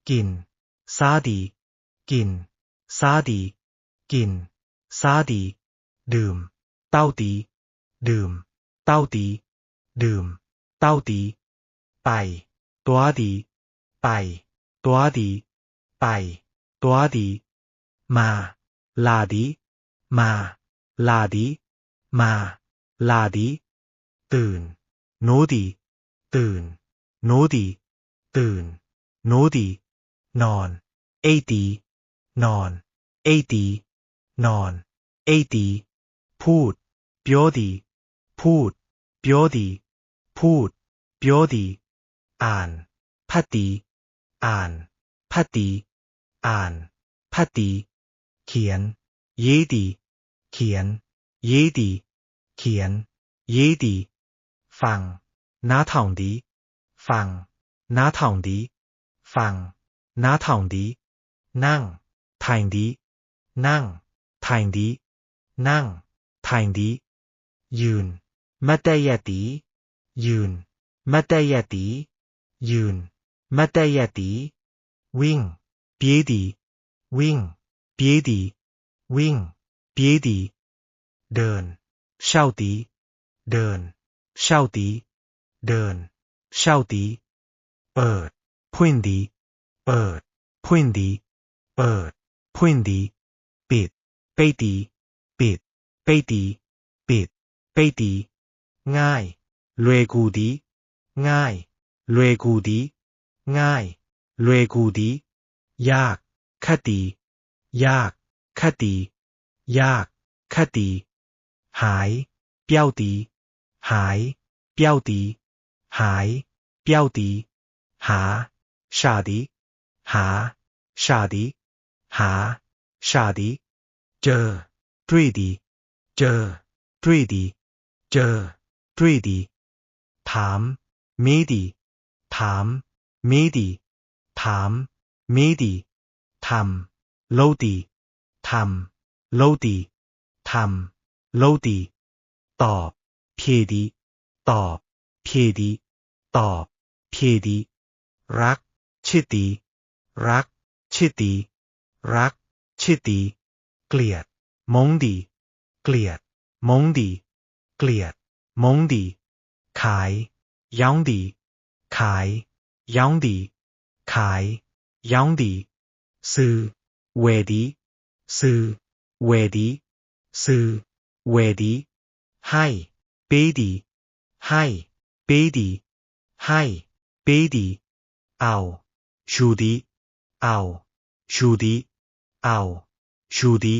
กินซาดีกินซาดีกินซาดีดื่มเต้าตีดื่มเต้าตีดื่มเต้าตีไปตัวดีไปตัวดีไปตัวดีมาลาดีมาลาดีมาลาดีตื่นโนดีตื่นโนดีตื่นโนดีนอนเอตีนอนเอตีนอนเอตีพูดเปียวดีพูดเปียวดีพูดเปียวดีอ่านพัตตีอ่านพัตตีอ่านพัตตีเขียนเยดีเขียนเยดีเขียนเยดีฟังน้าถ่องดีฟังน้าถ่องดีฟังน้าถ่องดีนั่งถ่ายดีนั่งถ่ายดีนั่งถ่ายดียืนมัตยตียืนมัตยตียืนมัตยตีวิ่งเปียดีวิ่งเปียดีวิ่งเปียดีเดินเช่าตีเดินเช่าตีเดินเช่าตีเปิดพุ่นดีเปิดพุ่นดีเปิดพุ่นดีปิดไปตีปิดไปตีปิดไปตีง่ายลวยกูดีง่ายลวยกูดีง่ายลวยกูดียากคดียากคดียากคดีหายเปี้ยวตีหายเปี้ยวตีหายเปี้ยวตีหาชาดีหาชาดีหาชาดีเจอด้วยดีเจอด้วยดีเจอด้วยดีถามมีดีถามมีดีถามมีดีทำโลดีทำโลดีทำโลดีตอบเพดีตอบเพดีตอบเพดีรักชิตีรักชิตีรักชิตีเกลียดมงดีเกลียดมงดีเกลียดมงดีขายย้องดีขายย้องดีขายย้องดีซื้อเวดีซื้อเวดีซื้อเวดีให้เปดีให้เปดีให้เปดีเอาชูดีเอาชูดีเอาชูดี